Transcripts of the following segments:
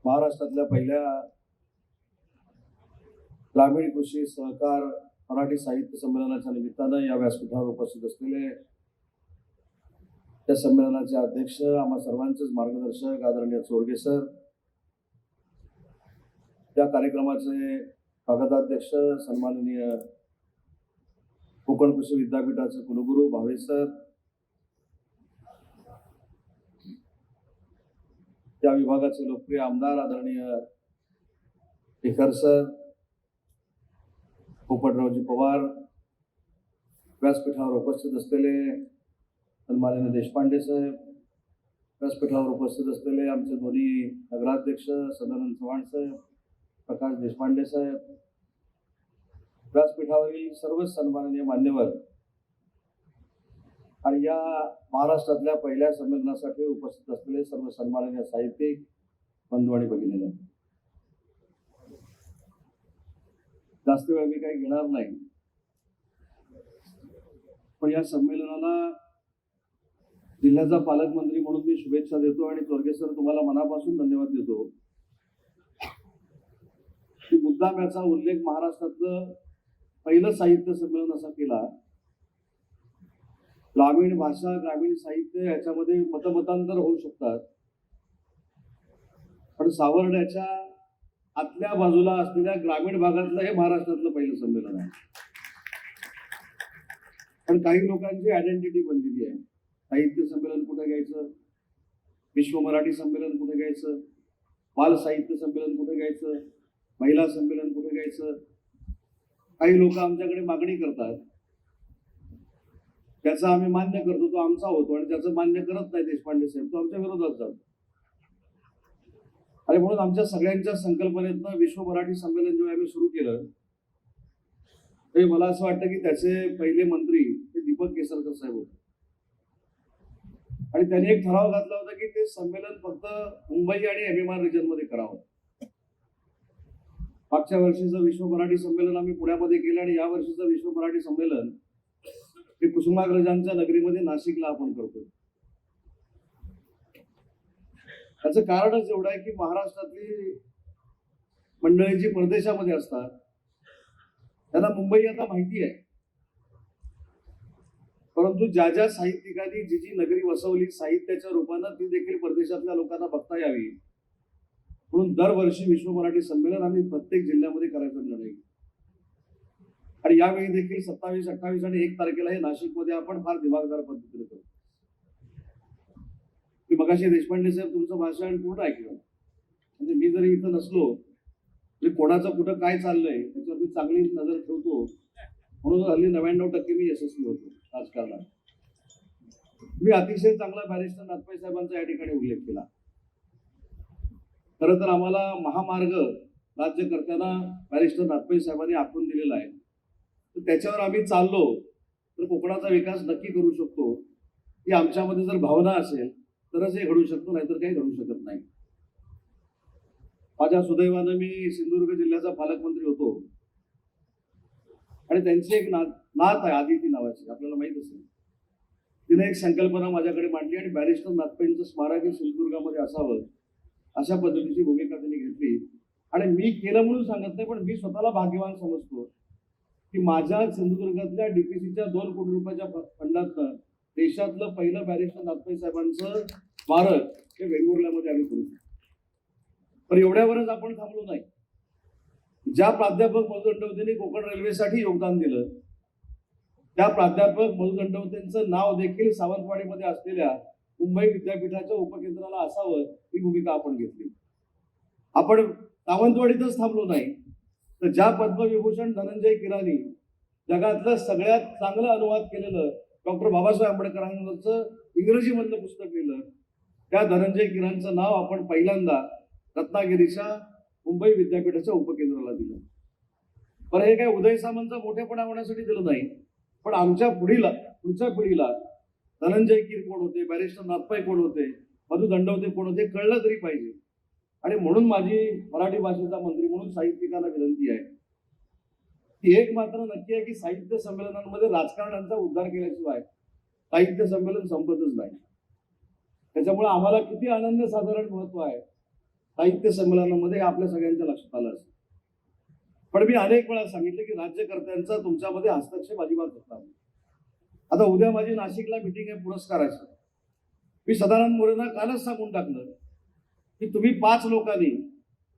महाराष्ट्रातल्या पहिल्या ग्रामीण कृषी सहकार मराठी साहित्य संमेलनाच्या निमित्तानं या व्यासपीठावर उपस्थित असलेले त्या संमेलनाचे अध्यक्ष, आम्हा सर्वांचेच मार्गदर्शक आदरणीय चोरगे सर, त्या कार्यक्रमाचे स्वागताध्यक्ष सन्माननीय कोकण कृषी विद्यापीठाचे कुलगुरू भावे सर, त्या विभागाचे लोकप्रिय आमदार आदरणीय शेखर सर, पोपटरावजी पवार, व्यासपीठावर उपस्थित असलेले सन्माननीय देशपांडे साहेब, व्यासपीठावर उपस्थित असलेले आमचे दोन्ही नगराध्यक्ष सदानंद चव्हाण साहेब, प्रकाश देशपांडे साहेब, व्यासपीठावरील सर्व सन्माननीय मान्यवर आणि या महाराष्ट्रातल्या पहिल्या संमेलनासाठी उपस्थित असलेले सर्व सन्माननीय साहित्यिक बंधू आणि भगिनींनो, जास्त वेळ मी काही घेणार नाही, पण या संमेलनाला जिल्ह्याचा पालकमंत्री म्हणून मी शुभेच्छा देतो आणि चोरगे सर तुम्हाला मनापासून धन्यवाद देतो की मुद्दाम याचा उल्लेख महाराष्ट्रातलं पहिलं साहित्य संमेलन असा केला. ग्रामीण भाषा, ग्रामीण साहित्य याच्यामध्ये मतमतांतर होऊ शकतात, पण सावर्ड्याच्या आतल्या बाजूला असलेल्या ग्रामीण भागातलं हे महाराष्ट्रातलं पहिलं संमेलन आहे. पण काही लोकांची आयडेंटिटी बनलेली आहे. साहित्य संमेलन कुठे घ्यायचं, विश्व मराठी संमेलन कुठे घ्यायचं, बाल साहित्य संमेलन कुठे घ्यायचं, महिला संमेलन कुठे घ्यायचं. काही लोक आमच्याकडे मागणी करतात, त्याचा आम्ही मान्य करतो, तो आमचा होतो, आणि त्याचं मान्य करत नाही देशपांडे साहेब, तो आमच्या विरोधात जातो. आणि म्हणून आमच्या सगळ्यांच्या संकल्पनेतनं विश्व मराठी संमेलन जेव्हा आम्ही सुरू केलं, तरी मला असं वाटतं की त्याचे पहिले मंत्री ते दीपक केसरकर साहेब होते, आणि त्यांनी एक ठराव घातला होता की ते संमेलन फक्त मुंबई आणि MMR रिजन मध्ये करावं. मागच्या वर्षीचं विश्व मराठी संमेलन आम्ही पुण्यामध्ये केलं, आणि या वर्षीचं विश्व मराठी संमेलन हे कुसुमाग्रजांच्या नगरीमध्ये नाशिकला आपण करतो. त्याचं कारणच एवढं आहे की महाराष्ट्रातली मंडळी जी परदेशामध्ये असतात त्यांना मुंबई आता माहिती आहे, परंतु ज्या ज्या साहित्यिकांनी जी जी नगरी वसवली साहित्याच्या रूपानं, ती देखील परदेशातल्या लोकांना बघता यावी म्हणून दरवर्षी विश्व मराठी संमेलन आम्ही प्रत्येक जिल्ह्यामध्ये करायचा निर्णय घेतला. आणि यावेळी देखील 27, 28 आणि 1 तारखेला हे नाशिकमध्ये आपण फार दिमागदार पद्धतीने करतो. मी मगाशी देशपांडे साहेब तुमचं भाषण पूर्ण ऐकलं, म्हणजे मी जरी इथं नसलो तरी कोणाचं कुठं काय चाललंय त्याच्यावर मी चांगली नजर ठेवतो, म्हणून हल्ली 99% मी यशस्वी होतो राजकारणात. मी अतिशय चांगला बॅरिस्टर नाथपै साहेबांचा या ठिकाणी उल्लेख केला. खरं तर आम्हाला महामार्ग राज्यकर्त्यांना बॅरिस्टर नाथपै साहेबांनी आखून दिलेला आहे, तर त्याच्यावर आम्ही चाललो तर कोकणाचा विकास नक्की करू शकतो. ही आमच्यामध्ये जर भावना असेल तरच हे घडू शकतो, नाहीतर काही घडू शकत नाही. माझ्या सुदैवानं मी सिंधुदुर्ग जिल्ह्याचा पालकमंत्री होतो, आणि त्यांची एक नात आहे आदिती नावाची, आपल्याला माहित असेल. तिने एक संकल्पना माझ्याकडे मांडली आणि बॅरिस्टर नाथपैंचं स्मारक हे सिंधुदुर्गामध्ये असावं अशा पद्धतीची भूमिका त्यांनी घेतली. आणि मी केलं म्हणून सांगत नाही, पण मी स्वतःला भाग्यवान समजतो की माझ्या सिंधुदुर्गातल्या DPCच्या 2 कोटी रुपयाच्या फंडातनं देशातलं पहिलं बॅरिस्टर नाथपै साहेबांचं स्मारक हे वेंगुर्ल्यामध्ये आम्ही करू. पण एवढ्यावरच आपण थांबलो नाही. ज्या प्राध्यापक मधु दंडवतेंनी कोकण रेल्वेसाठी योगदान दिलं, त्या प्राध्यापक मधु दंडवतेंचं नाव देखील सावंतवाडीमध्ये असलेल्या मुंबई विद्यापीठाच्या उपकेंद्राला असावं ही भूमिका आपण घेतली. आपण सावंतवाडीतच थांबलो नाही, तर ज्या पद्मविभूषण धनंजय कीरानी जगातलं सगळ्यात चांगलं अनुवाद केलेलं डॉक्टर बाबासाहेब आंबेडकरांचं इंग्रजीमधलं पुस्तक लिहिलं, त्या धनंजय कीरांचं नाव आपण पहिल्यांदा रत्नागिरीच्या मुंबई विद्यापीठाच्या उपकेंद्राला दिलं. पण हे काय उदय सामंतचा मोठेपणा होण्यासाठी दिलं नाही, पण आमच्या पुढच्या पिढीला धनंजय कीर कोण होते, बॅरिस्टर नाथपै कोण होते, मधु दंडवते कोण होते कळलं तरी पाहिजे. आणि म्हणून माझी मराठी भाषेचा मंत्री म्हणून साहित्यिकांना विनंती आहे की एक मात्र नक्की आहे की साहित्य संमेलनांमध्ये राजकारण्यांचा उद्धार केल्याशिवाय साहित्य संमेलन संपतच नाही. त्याच्यामुळे आम्हाला किती अनन्यसाधारण महत्व आहे साहित्य संमेलनामध्ये आपल्या सगळ्यांच्या लक्षात आलं असेल. पण मी अनेक वेळा सांगितलं की राज्यकर्त्यांचा तुमच्यामध्ये हस्तक्षेप अजिबात होता नाही. आता उद्या माझी नाशिकला मिटिंग आहे पुरस्काराची. मी सदानंद मोरेंना कालच सांगून टाकलं की तुम्ही 5 लोकांनी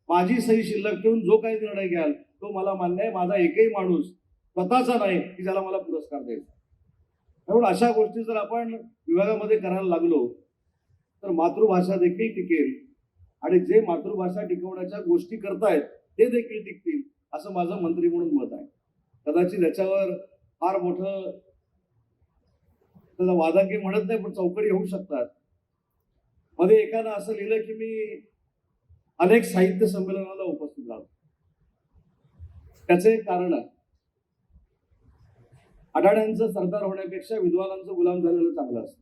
माझी सही शिल्लक ठेवून जो काही निर्णय घ्याल तो मला मान्य आहे. माझा एकही माणूस स्वतःचा नाही की ज्याला मला पुरस्कार द्यायचा. म्हणून अशा गोष्टी जर आपण विभागामध्ये करायला लागलो तर मातृभाषा देखील टिकेल आणि जे मातृभाषा टिकवण्याच्या गोष्टी करतायत ते देखील टिकतील असं माझं मंत्री म्हणून मत आहे. कदाचित याच्यावर फार मोठं त्याला वादांगी म्हणत नाही पण चौकडी होऊ शकतात. मध्ये एकानं असं लिहिलं की मी अनेक साहित्य संमेलनाला उपस्थित राहतो. त्याचं एक कारण आहे, अडाण्यांचं सरदार होण्यापेक्षा विद्वानांचं गुलाम झालेलं चांगलं असतं.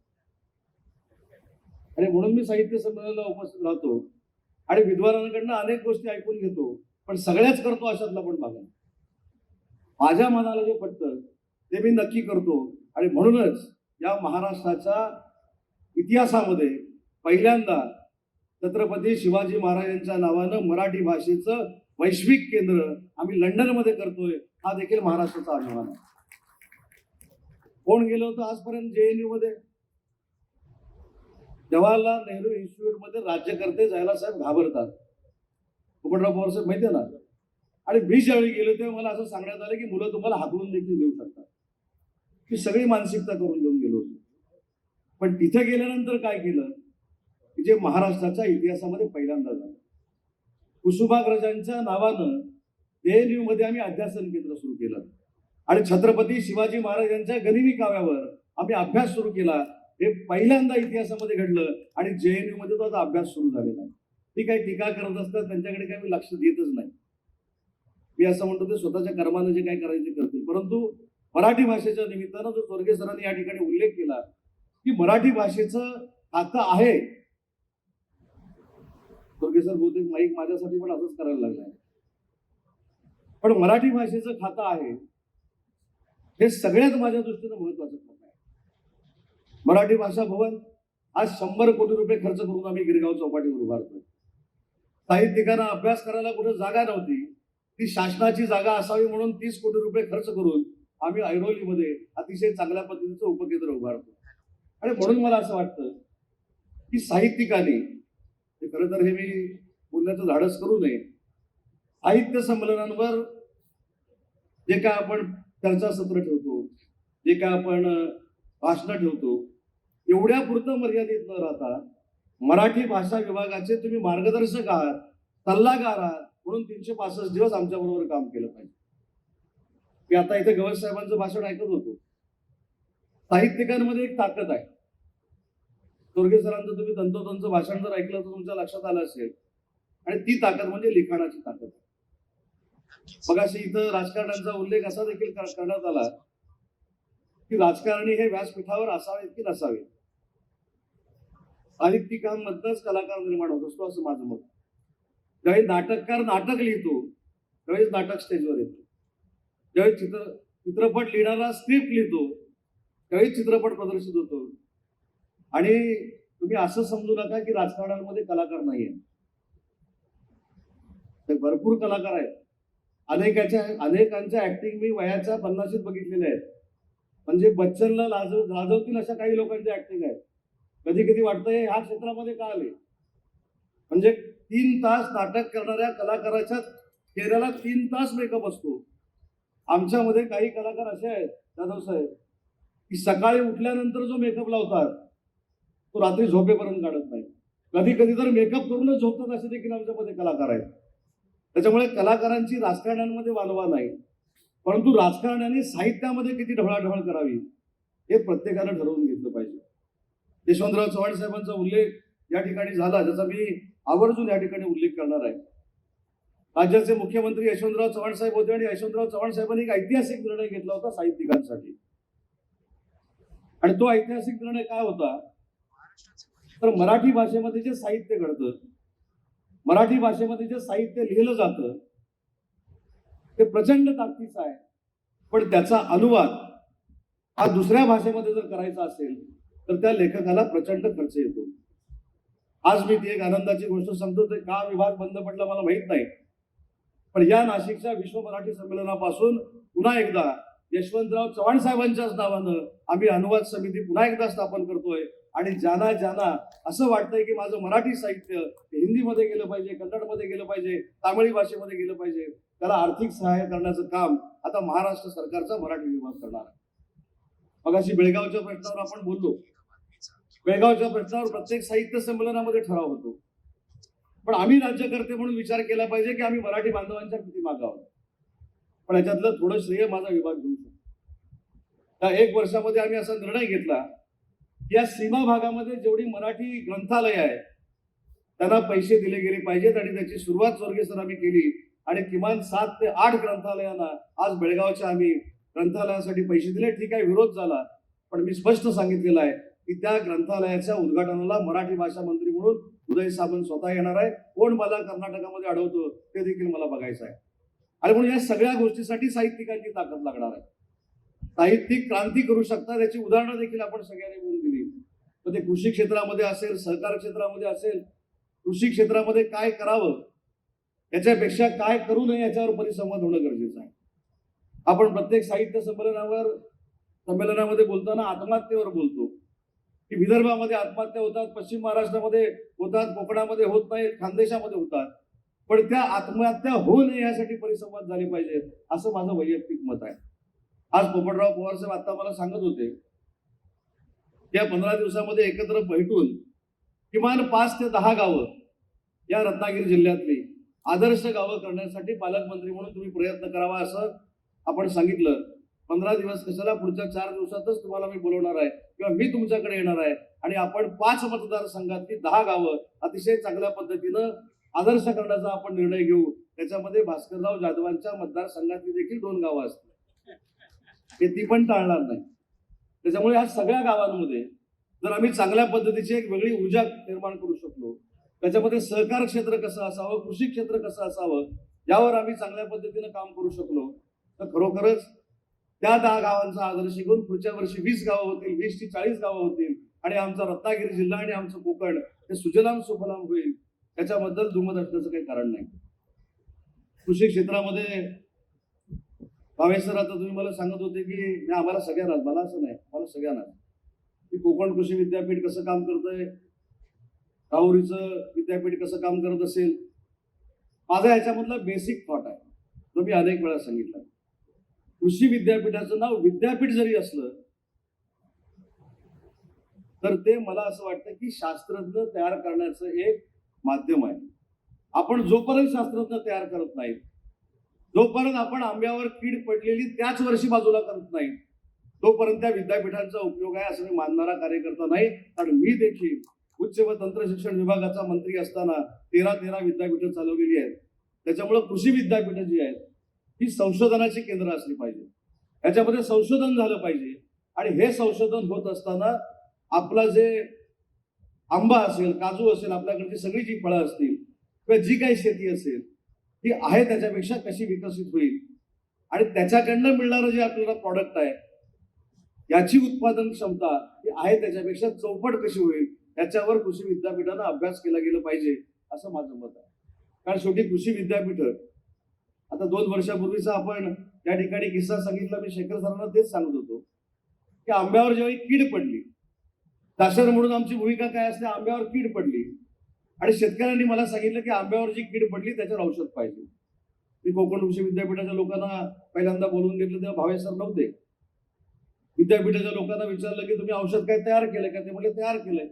आणि म्हणून मी साहित्य संमेलनाला उपस्थित राहतो आणि विद्वानांकडनं अनेक गोष्टी ऐकून घेतो, पण सगळ्याच करतो अशातला पण भाग आहे. माझ्या मनाला जे पटतं ते मी नक्की करतो आणि म्हणूनच या महाराष्ट्राच्या इतिहासामध्ये पहिल्यांदा छत्रपती शिवाजी महाराजांच्या नावानं मराठी भाषेचं वैश्विक केंद्र आम्ही लंडनमध्ये करतोय, हा देखील महाराष्ट्राचा अभिमान आहे. कोण गेलो होतं आजपर्यंत JNU मध्ये? जवाहरलाल नेहरू इन्स्टिट्यूट मध्ये राज्यकर्ते जायला साहेब घाबरतात. पोपटराव पवार साहेब माहिती आहे ना. आणि मी ज्यावेळी गेलो तेव्हा मला असं सांगण्यात आलं की मुलं तुम्हाला हाकलून देखील घेऊ शकतात. ही सगळी मानसिकता करून घेऊन गेलो होतो. पण तिथे गेल्यानंतर काय केलं की जे महाराष्ट्राच्या इतिहासामध्ये पहिल्यांदा झालं, कुसुमाग्रजांच्या नावानं JNU मध्ये आम्ही अध्यासन केंद्र सुरू केलं आणि छत्रपती शिवाजी महाराजांच्या गनिमी काव्यावर आम्ही अभ्यास सुरू केला. हे पहिल्यांदा इतिहासामध्ये घडलं आणि JNU मध्ये तो आता अभ्यास सुरू झालेला आहे. ती काही टीका करत असतात त्यांच्याकडे काही मी लक्ष देतच नाही. मी असं म्हणतो ते स्वतःच्या कर्मानं जे काय करायचे करतील. परंतु मराठी भाषेच्या निमित्तानं जो स्वर्गीय सरांनी या ठिकाणी उल्लेख केला की मराठी भाषेचं खातं आहे, स्वर्गीय सर बहुतेक माईक माझ्यासाठी पण असंच करायला लागलाय, पण मराठी भाषेचं खातं आहे हे सगळ्यात माझ्या दृष्टीनं महत्वाचं खातं आहे. मराठी भाषा भवन आज 100 कोटी रुपये खर्च करून आम्ही गिरगाव चौपाटीवर उभारतोय. साहित्यिकांना अभ्यास करायला कुठे जागा नव्हती, ती शासनाची जागा असावी म्हणून 30 कोटी रुपये खर्च करून आम्ही ऐरोलीमध्ये अतिशय चांगल्या पद्धतीचं उपकेंद्र उभारतो. आणि म्हणून मला असं वाटतं की साहित्यिकांनी, खरं तर हे मी बोलण्याचं धाडस करू नये, साहित्य संमेलनांवर जे काय आपण चर्चासत्र ठेवतो, जे काय आपण भाषणं ठेवतो, एवढ्या पुरतं मर्यादित न राहता मराठी भाषा विभागाचे तुम्ही मार्गदर्शक आहात, सल्लागार आहात म्हणून 365 दिवस आमच्या बरोबर काम केलं पाहिजे. मी आता इथे गवस साहेबांचं भाषण ऐकत होतो. साहित्यिकांमध्ये एक ताकद आहे. स्वर्गीय सरांचं तुम्ही तंतोतंत भाषण जर ऐकलं तर तुमच्या लक्षात आलं असेल. आणि ती ताकद म्हणजे लिखाणाची ताकद. मगाशी इथं राजकारण्यांचा उल्लेख असा देखील करण्यात आला की राजकारणी हे व्यासपीठावर असावेत की नसावेत. साहित्यिकांमधनच कलाकार निर्माण होत असतो असं माझं मत. ज्यावेळी नाटककार नाटक लिहितो त्यावेळेस नाटक स्टेजवर येतो. ज्यावेळी चित्रपट लिहिणारा स्क्रिप्ट लिहितो त्यावेळी चित्रपट प्रदर्शित होतो. आणि तुम्ही असं समजू नका की राजकारणामध्ये कलाकार नाहीये. भरपूर कलाकार आहेत. अनेकांच्या ऍक्टिंग मी वयाच्या 50शीत बघितलेल्या आहेत. म्हणजे बच्चनला लाजवतील अशा काही लोकांची ऍक्टिंग आहे. कधी कधी वाटतंय ह्या क्षेत्रामध्ये का आले. म्हणजे 3 तास नाटक करणाऱ्या कलाकाराच्या चेहऱ्याला 3 तास मेकअप असतो. आमच्यामध्ये काही कलाकार असे आहेत जाधव साहेब की सकाळी उठल्यानंतर जो मेकअप लावतात तो रात्री झोपेपर्यंत काढत नाही. कधी कधी तर मेकअप करूनच झोपतात असे देखील आमच्यामध्ये कलाकार आहेत. त्याच्यामुळे कलाकारांची राजकारण्यांमध्ये वानवा नाही, परंतु राजकारण्यांनी साहित्यामध्ये किती ढवळाढवळ करावी हे प्रत्येकानं ठरवून घेतलं पाहिजे. यशवंतराव चव्हाण साहेबांचा उल्लेख या ठिकाणी झाला, ज्याचा मी आवर्जून या ठिकाणी उल्लेख करणार आहे. राज्याचे मुख्यमंत्री यशवंतराव चव्हाण साहेब होते आणि यशवंतराव चव्हाण साहेबांनी एक ऐतिहासिक निर्णय घेतला होता साहित्यिकांसाठी. आणि तो ऐतिहासिक निर्णय काय होता तर मराठी भाषेमध्ये जे साहित्य घडतं, मराठी भाषेमध्ये जे साहित्य लिहिलं जातं ते प्रचंड ताकदीचं आहे, पण त्याचा अनुवाद हा दुसऱ्या भाषेमध्ये जर करायचा असेल तर त्या लेखकाला प्रचंड खर्च येतो. आज मी ती एक आनंदाची गोष्ट सांगतो, ते का विभाग बंद पडला मला माहित नाही, पण या नाशिकच्या विश्व मराठी संमेलनापासून पुन्हा एकदा यशवंतराव चव्हाण साहेबांच्याच नावानं आम्ही अनुवाद समिती पुन्हा एकदा स्थापन करतोय. आणि ज्यांना ज्यांना असं वाटतंय की माझं मराठी साहित्य हिंदीमध्ये गेलं पाहिजे, कन्नडमध्ये गेलं पाहिजे, तामिळी भाषेमध्ये गेलं पाहिजे, त्याला आर्थिक सहाय्य करण्याचं काम आता महाराष्ट्र सरकारचा मराठी विभाग करणार आहे. मगाशी बेळगावच्या प्रश्नावर आपण बोललो. बेळगावच्या प्रश्नावर प्रत्येक साहित्य संमेलनामध्ये ठराव होतो, पण आम्ही राज्यकर्ते म्हणून विचार केला पाहिजे की आम्ही मराठी बांधवांच्या किती मागावं. पण याच्यातलं थोडं श्रेय माझा विभाग घेऊ शकतो. त्या 1 वर्षामध्ये आम्ही असा निर्णय घेतला की या सीमा भागामध्ये जेवढी मराठी ग्रंथालय आहे त्यांना पैसे दिले गेले पाहिजेत, आणि त्याची सुरुवात स्वर्गीय सरांनी केली. आणि किमान 7 ते 8 ग्रंथालयांना आज बेळगावच्या आम्ही ग्रंथालयासाठी पैसे दिले. ठीक आहे, विरोध झाला, पण मी स्पष्ट सांगितलेलं आहे की त्या ग्रंथालयाच्या उद्घाटनाला मराठी भाषा मंत्री म्हणून उदय सामंत स्वतः येणार आहे. कोण मला कर्नाटकामध्ये अडवतो ते देखील मला बघायचं आहे. आणि म्हणून या सगळ्या गोष्टीसाठी साहित्यिकांची ताकद लागणार आहे. साहित्यिक क्रांती करू शकतात याची उदाहरणं देखील आपण सगळ्यांनी मिळून दिली. तर ते कृषी क्षेत्रामध्ये असेल, सहकार क्षेत्रामध्ये असेल, कृषी क्षेत्रामध्ये काय करावं याच्यापेक्षा काय करू नये याच्यावर परिसंवाद होणं गरजेचं आहे. आपण प्रत्येक साहित्य संमेलनामध्ये बोलताना आत्महत्येवर बोलतो की विदर्भामध्ये आत्महत्या होतात, पश्चिम महाराष्ट्रामध्ये होतात, कोकणामध्ये होत नाहीत, खानदेशामध्ये होतात. पण त्या आत्महत्या होऊ नये यासाठी परिसंवाद झाले पाहिजेत असं माझं वैयक्तिक मत आहे. आज पोपटराव पवार साहेब आता मला सांगत होते या 15 दिवसामध्ये एकत्र भेटून किमान 5 ते 10 गावं या रत्नागिरी जिल्ह्यातली आदर्श गावं करण्यासाठी पालकमंत्री म्हणून तुम्ही प्रयत्न करावा असं आपण सांगितलं. 15 दिवस कशाला, पुढच्या 4 दिवसातच तुम्हाला मी बोलवणार आहे किंवा मी तुमच्याकडे येणार आहे आणि आपण 5 मतदारसंघातली 10 गावं अतिशय चांगल्या पद्धतीनं आदर्श करण्याचा आपण निर्णय घेऊ. त्याच्यामध्ये भास्करराव जाधवांच्या मतदारसंघातली देखील 2 गावं असतील, हे ती पण टाळणार नाही. त्याच्यामुळे या सगळ्या गावांमध्ये जर आम्ही चांगल्या पद्धतीची एक वेगळी ऊर्जा निर्माण करू शकलो, त्याच्यामध्ये सहकार क्षेत्र कसं असावं, कृषी क्षेत्र कसं असावं, यावर आम्ही चांगल्या पद्धतीनं काम करू शकलो तर खरोखरच त्या 10 गावांचा आदर्श घेऊन पुढच्या वर्षी 20 गावं होतील, 20 ते 40 गावं होतील आणि आमचा रत्नागिरी जिल्हा आणि आमचं कोकण हे सुजलाम सुफलाम होईल. त्याच्याबद्दल दुमत असण्याचं काही कारण नाही. कृषी क्षेत्रामध्ये भावेसर आता तुम्ही मला सांगत होते की आम्हाला सगळ्यांना, मला असं नाही, मला सगळ्यांना की कोकण कृषी विद्यापीठ कसं काम करतंय, राहुरीचं विद्यापीठ कसं काम करत असेल. माझा याच्यामधला बेसिक थॉट आहे जो मी अनेक वेळा सांगितला. कृषी विद्यापीठाचं नाव विद्यापीठ जरी असलं तर ते मला असं वाटतं की शास्त्रज्ञ तयार करण्याचं एक माध्यम आहे. आपण जोपर्यंत शास्त्रज्ञ तयार करत नाहीत, जोपर्यंत आपण आंब्यावर कीड पडलेली त्याच वर्षी बाजूला करत नाही, तोपर्यंत त्या विद्यापीठांचा उपयोग आहे असं मी मानणारा कार्यकर्ता नाही. कारण मी देखील उच्च व तंत्र शिक्षण विभागाचा मंत्री असताना 13 विद्यापीठं चालवलेली आहेत. त्याच्यामुळे कृषी विद्यापीठं जी आहेत ही संशोधनाची केंद्र असली पाहिजे, याच्यामध्ये संशोधन झालं पाहिजे. आणि हे संशोधन होत असताना आपला जे आंबा असेल, काजू असेल, आपल्याकडची सगळी जी फळं असतील किंवा जी काही शेती असेल ती आहे त्याच्यापेक्षा कशी विकसित होईल आणि त्याच्याकडनं मिळणारं जे आपल्याला प्रॉडक्ट आहे याची उत्पादन क्षमता ही आहे त्याच्यापेक्षा चौपट कशी होईल याच्यावर कृषी विद्यापीठानं अभ्यास केला गेला पाहिजे असं माझं मत आहे. कारण शेवटी कृषी विद्यापीठ आता 2 वर्षापूर्वीचा आपण या ठिकाणी किस्सा सांगितला. मी शेखर सरांना तेच सांगत होतो की आंब्यावर जेव्हा कीड पडली, शासन म्हणून आमची भूमिका काय असते, आंब्यावर कीड पडली आणि शेतकऱ्यांनी मला सांगितलं की आंब्यावर जी कीड पडली त्याच्यावर औषध पाहिजे. मी कोकण कृषी विद्यापीठाच्या लोकांना पहिल्यांदा बोलवून घेतलं तेव्हा भावेसर नव्हते. विद्यापीठाच्या लोकांना विचारलं की तुम्ही औषध काय तयार केलंय का, ते म्हणजे तयार केलंय.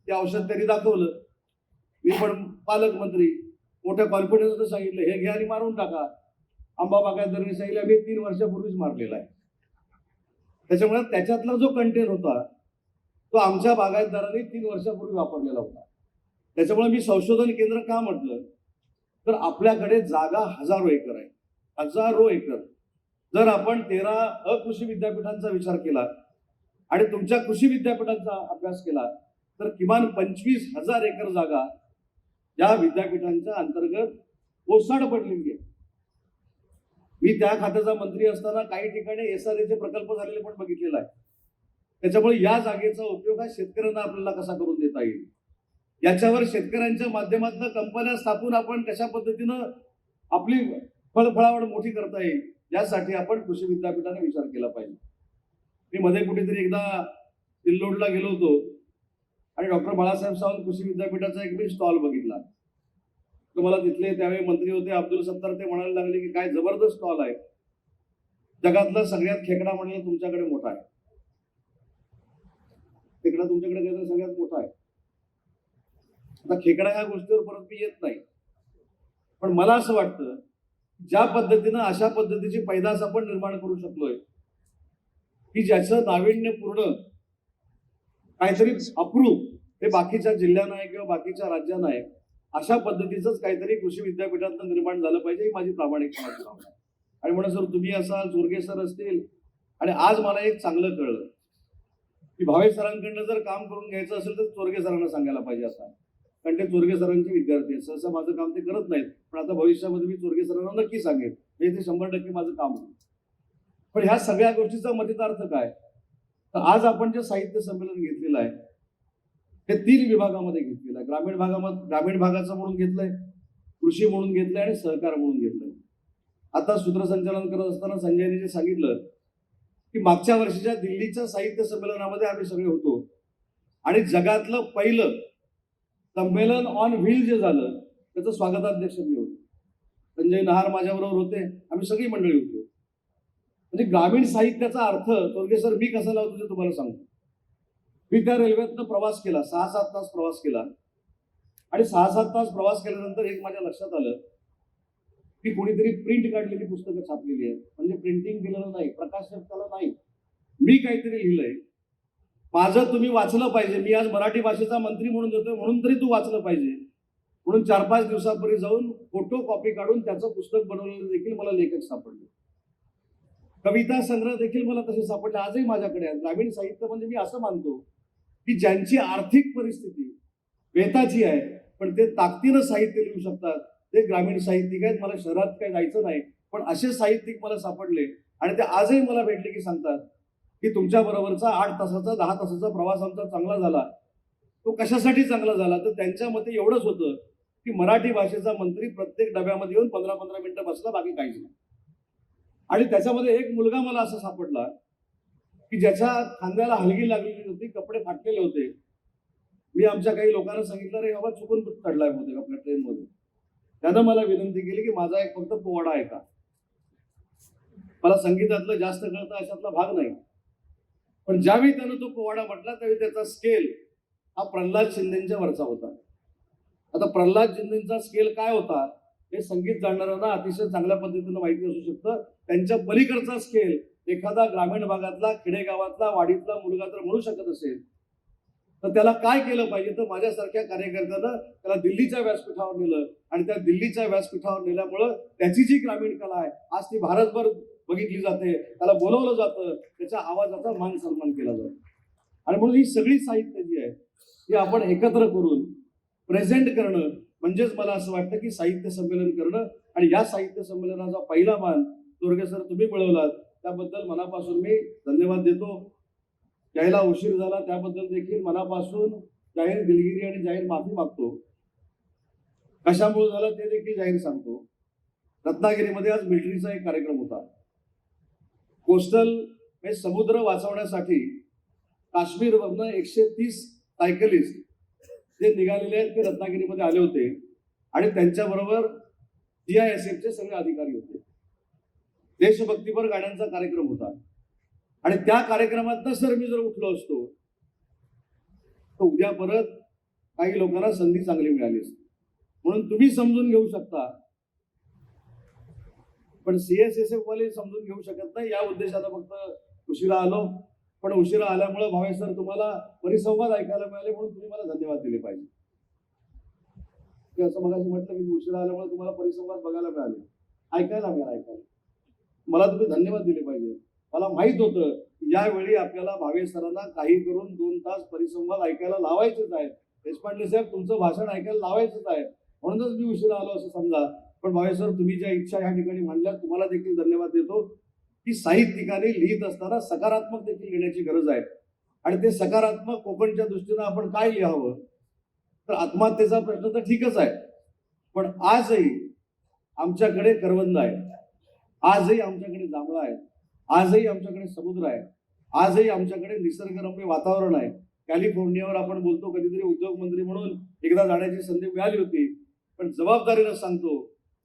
ते औषध त्यांनी दाखवलं. मी पण पालकमंत्री मोठ्या कॉन्फिडन्सनं सांगितलं हे घ्या आणि मारून टाका. आंबा बागायतदारांनी सांगितलं मी 3 वर्षापूर्वीच मारलेला आहे. त्याच्यामुळे त्याच्यातला जो कंटेन होता तो आमच्या बागायतदारांनी 3 वर्षापूर्वी वापरलेला होता. त्याच्यामुळे मी संशोधन केंद्र का म्हटलं तर आपल्याकडे जागा हजारो एकर आहे, हजारो एकर. जर आपण 13 अकृषी विद्यापीठांचा विचार केला आणि तुमच्या कृषी विद्यापीठांचा अभ्यास केला तर किमान 25,000 एकर जागा या विद्यापीठांच्या अंतर्गत ओसाड पडलेली आहे. मी त्या खात्याचा मंत्री असताना काही ठिकाणी SRA प्रकल्प झालेले पण बघितलेला आहे. त्याच्यामुळे या जागेचा उपयोग हा शेतकऱ्यांना आपल्याला कसा करून देता येईल याच्यावर शेतकऱ्यांच्या माध्यमातून कंपन्या स्थापून आपण कशा पद्धतीनं आपली फळफळावळ मोठी करता येईल यासाठी आपण कृषी विद्यापीठाने विचार केला पाहिजे. मी मध्ये कुठेतरी एकदा सिल्लोडला गेलो होतो आणि डॉक्टर बाळासाहेब सावंत कृषी विद्यापीठाचा एक मी स्टॉल बघितला. तर मला तिथले त्यावेळी मंत्री होते अब्दुल सत्तार, ते म्हणायला लागले की काय जबरदस्त स्टॉल आहे, जगातला सगळ्यात खेकडा म्हणलं तुमच्याकडे मोठा आहे, खेकडा तुमच्याकडे काहीतरी सगळ्यात मोठा आहे. आता खेकडा ह्या गोष्टीवर परत मी येत नाही, पण मला असं वाटतं ज्या पद्धतीनं अशा पद्धतीची पैदास आपण निर्माण करू शकलोय की ज्याचं नाविन्यपूर्ण काहीतरी अप्रूप हे बाकीच्या जिल्ह्यांना आहे किंवा बाकीच्या राज्यांना आहे, अशा पद्धतीचंच काहीतरी कृषी विद्यापीठात निर्माण झालं पाहिजे, ही माझी प्रामाणिकपणाची भावना आहे. आणि म्हणून सर तुम्ही असाल, चोरगे सर असतील, आणि आज मला एक चांगलं कळलं की भावे सरांकडनं जर काम करून घ्यायचं असेल तर चोरगे सरांना सांगायला पाहिजे आता, कारण ते चोरगे सरांचे विद्यार्थी आहेत. सहसा माझं काम ते करत नाहीत, पण आता भविष्यामध्ये मी चोरगे सरांना नक्की सांगेन, हे ते 100% माझं काम होईल. पण ह्या सगळ्या गोष्टीचा मतितार्थ काय, तर आज आपण जे साहित्य संमेलन घेतलेलं आहे हे 3 विभागामध्ये घेतलेलं आहे. ग्रामीण भागाचं म्हणून घेतलंय, कृषी म्हणून घेतलंय आणि सहकार म्हणून घेतलंय. आता सूत्रसंचालन करत असताना संजयने जे सांगितलं की मागच्या वर्षीच्या दिल्लीच्या साहित्य संमेलनामध्ये आम्ही सगळे होतो आणि जगातलं पहिलं संमेलन ऑन व्हील जे झालं त्याचं स्वागताध्यक्ष मी होतो. संजय नहार माझ्याबरोबर होते, आम्ही सगळी मंडळी होतो. म्हणजे ग्रामीण साहित्याचा अर्थ चोरगे सर मी कसा लावतो ते तुम्हाला सांगतो. मी त्या रेल्वेतनं प्रवास केला, 6-7 तास प्रवास केला आणि 6-7 तास प्रवास केल्यानंतर एक माझ्या लक्षात आलं की कोणीतरी प्रिंट काढलेली पुस्तकं छापलेली आहेत, म्हणजे प्रिंटिंग केलेलं नाही, प्रकाशन केलं नाही, मी काहीतरी लिहिलंय, माझं तुम्ही वाचलं पाहिजे, मी आज मराठी भाषेचा मंत्री म्हणून देतोय म्हणून तरी तू वाचलं पाहिजे, म्हणून 4-5 दिवसापूर्वी जाऊन फोटो कॉपी काढून त्याचं पुस्तक बनवलेलं देखील मला लेखक सापडले. कविता संग्रह देखील मला तसे सापडले, आजही माझ्याकडे आहे. ग्रामीण साहित्य म्हणजे मी असं मानतो की ज्यांची आर्थिक परिस्थिती बेताची आहे पण ते ताकदीनं साहित्य लिहू शकतात ते ग्रामीण साहित्यिक आहेत. मला शहरात काही जायचं नाही, पण असे साहित्यिक मला सापडले आणि ते आजही मला भेटले की सांगतात की तुमच्या बरोबरचा 8 तासाचा 10 तासाचा प्रवास आमचा चांगला झाला. तो कशासाठी चांगला झाला, तर त्यांच्या मते एवढंच होतं की मराठी भाषेचा मंत्री प्रत्येक डब्यामध्ये येऊन 15-15 मिनिटं बसला, बाकी काहीच नाही. आणि त्याच्यामध्ये एक मुलगा मला असा सापडला की ज्याच्या खांद्याला हलगी लागलेली होती, कपडे फाटलेले होते. मी आमच्या काही लोकांना सांगितलं रे बाबा चुकून चढलाय होते आपल्या ट्रेनमध्ये. त्यानं मला विनंती केली की माझा एक फक्त पोवाडा आहे का, मला संगीतातलं जास्त कळतं अशातला भाग नाही, पण ज्यावेळी त्यानं तो पोवाडा म्हटला त्यावेळी त्याचा स्केल हा प्रल्हाद शिंदेच्या वरचा होता. आता प्रल्हाद शिंदेचा स्केल काय होता हे संगीत जाणणाऱ्यांना अतिशय चांगल्या पद्धतीनं माहिती असू शकतं. त्यांच्या पलीकडचा स्केल एखादा ग्रामीण भागातला, खेडेगावातला, वाडीतला मुलगा जर म्हणू शकत असेल तर त्याला काय केलं पाहिजे, तर माझ्यासारख्या कार्यकर्त्यानं त्याला दिल्लीच्या व्यासपीठावर नेलं आणि त्या दिल्लीच्या व्यासपीठावर नेल्यामुळं त्याची जी ग्रामीण कला आहे आज ती भारतभर बघितली जाते, त्याला बोलवलं जातं, त्याच्या आवाजाचा मान सन्मान केला जातो. आणि म्हणून ही सगळी साहित्य जी आहे ती आपण एकत्र करून प्रेझेंट करणं म्हणजेच मला असं वाटतं की साहित्य संमेलन करणं. आणि या साहित्य संमेलनाचा पहिला मान चोरगे सर तुम्ही मिळवलात, त्याबद्दल मनापासून मी धन्यवाद देतो. यायला उशीर झाला त्याबद्दल देखील मनापासून जाहीर दिलगिरी आणि जाहीर माफी मागतो. कशामुळे झालं ते देखील जाहीर सांगतो. रत्नागिरीमध्ये आज मिलिटरीचा एक कार्यक्रम होता. कोस्टल म्हणजे समुद्र वाचवण्यासाठी काश्मीरवरनं 130 सायकलिस्ट जे निघालेले आहेत ते रत्नागिरीमध्ये आले होते आणि त्यांच्याबरोबर CISFचे सगळे अधिकारी होते. देशभक्तीपर गाण्यांचा कार्यक्रम होता आणि त्या कार्यक्रमात सर मी जर उठलो असतो तर उद्या परत काही लोकांना संधी चांगली मिळाली असती. म्हणून तुम्ही समजून घेऊ शकता, पण CISF वाले समजून घेऊ शकत नाही. या उद्देशाला फक्त उशिरा आलो, पण उशिरा आल्यामुळे भावे सर तुम्हाला परिसंवाद ऐकायला मिळाले म्हणून तुम्ही मला धन्यवाद दिले पाहिजे. असं मगाशी म्हटलं की उशिरा आल्यामुळे तुम्हाला परिसंवाद बघायला मिळाले, ऐकायला मिळाला, मला तुम्ही धन्यवाद दिले पाहिजे. मला माहित होतं यावेळी आपल्याला भावे सरांना काही करून 2 तास परिसंवाद ऐकायला लावायचेच आहे. देशपांडे साहेब तुमचं भाषण ऐकायला लावायचंच आहे, म्हणूनच मी उशिरा आलो असं समजा. पण भावे सर तुम्ही ज्या इच्छा या ठिकाणी मांडल्या तुम्हाला देखील धन्यवाद देतो की साहित्यिकाने लिहित असताना सकारात्मक देखील लिहिण्याची गरज आहे. आणि ते सकारात्मक कोकणच्या दृष्टीनं आपण काय लिहावं तर आत्महत्येचा प्रश्न तर ठीकच आहे, पण आजही आमच्याकडे करवंद आहे, आजही आमच्याकडे जांभळा आहे, आजही आमच्याकडे समुद्र आहे, आजही आमच्याकडे निसर्गरम्य वातावरण आहे. कॅलिफोर्नियावर आपण बोलतो, कधीतरी उद्योग मंत्री म्हणून एकदा जाण्याची संधी मिळाली होती, पण जबाबदारीनं सांगतो,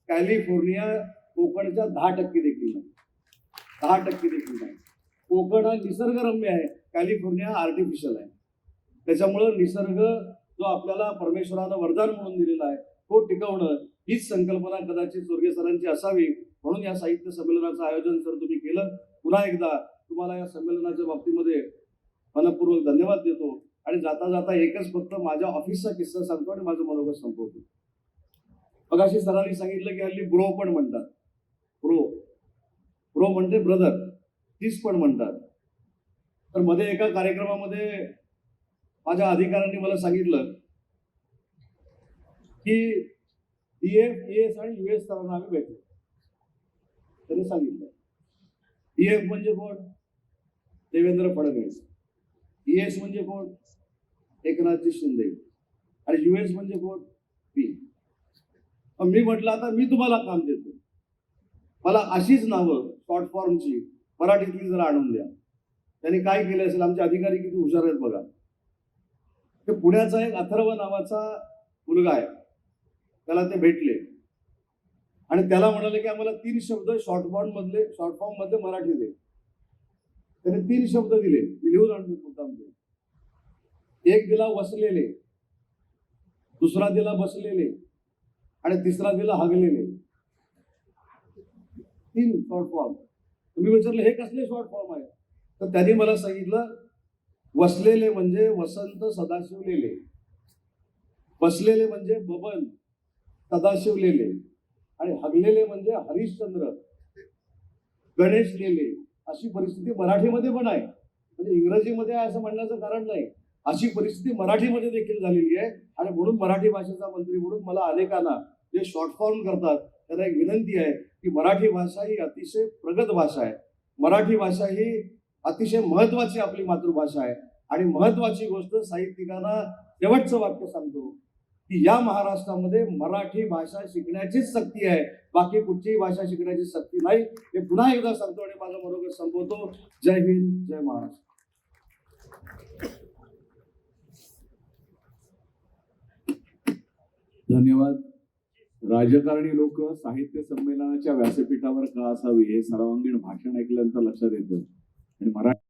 कॅलिफोर्निया कोकणच्या 10% देखील नाही, 10% देखील नाही. कोकण हा निसर्गरम्य आहे, कॅलिफोर्निया आर्टिफिशियल आहे. त्याच्यामुळं निसर्ग जो आपल्याला परमेश्वरानं वरदान म्हणून दिलेला आहे तो टिकवणं हीच संकल्पना कदाचित स्वर्गीय सरांची असावी, म्हणून या साहित्य संमेलनाचं आयोजन सर तुम्ही केलं. पुन्हा एकदा तुम्हाला या संमेलनाच्या बाबतीमध्ये मनपूर्वक धन्यवाद देतो आणि जाता जाता एकच फक्त माझ्या ऑफिसचा किस्सा सांगतो आणि माझं मनोगत संपवतो. मगाशी सरांनी सांगितलं की हल्ली ब्रो पण म्हणतात, ब्रो ब्रो म्हणजे ब्रदर, तीच पण म्हणतात. तर मध्ये एका कार्यक्रमामध्ये माझ्या अधिकाऱ्यांनी मला सांगितलं की DF, ES आणि US सरांना आम्ही भेटलो. त्यांनी सांगितलं DF म्हणजे कोण? देवेंद्र फडणवीस. ES म्हणजे कोण? एकनाथजी शिंदे. आणि US म्हणजे कोण? मी. मी म्हटलं आता मी तुम्हाला काम देतो, मला अशीच नावं शॉर्ट फॉर्मची मराठीतली जरा आणून द्या. त्यांनी काय केलं असेल, आमचे अधिकारी किती हुशार आहेत बघा. ते पुण्याचा एक अथर्व नावाचा मुलगा आहे, त्याला ते भेटले आणि त्याला म्हणाले की आम्हाला 3 शब्द शॉर्ट फॉर्म मधले मराठी दे. त्याने 3 शब्द दिले, मी लिहून आणतो. एक दिला वसलेले, दुसरा दिला बसलेले आणि तिसरा दिला हगलेले. 3 शॉर्ट फॉर्म. तुम्ही विचारलं हे कसले शॉर्ट फॉर्म आहे, तर त्यांनी मला सांगितलं वसलेले म्हणजे वसंत सदाशिव लेले, बसलेले म्हणजे बबन सदाशिव लेले आणि हगलेले म्हणजे हरिश्चंद्र गणेश लेले. अशी परिस्थिती मराठीमध्ये पण आहे, म्हणजे इंग्रजीमध्ये आहे असं म्हणण्याचं कारण नाही, अशी परिस्थिती मराठीमध्ये देखील झालेली आहे. आणि म्हणून मराठी भाषेचा मंत्री म्हणून मला अनेकांना जे शॉर्ट फॉर्म करतात त्यांना एक विनंती आहे की मराठी भाषा ही अतिशय प्रगत भाषा आहे, मराठी भाषा ही अतिशय महत्वाची आपली मातृभाषा आहे. आणि महत्वाची गोष्ट साहित्यिकांना शेवटचं वाक्य सांगतो की या महाराष्ट्रामध्ये मराठी भाषा शिकण्याचीच सक्ती आहे, बाकी कुठचीही भाषा शिकण्याची सक्ती नाही. हे पुन्हा एकदा सांगतो आणि माझं मनोगत संपवतो. जय हिंद, जय महाराष्ट्र. धन्यवाद. राजकारणी लोक साहित्य संमेलनाच्या व्यासपीठावर का असावी हे सर्वांगीण भाषण ऐकल्यानंतर लक्षात येतं. आणि मराठी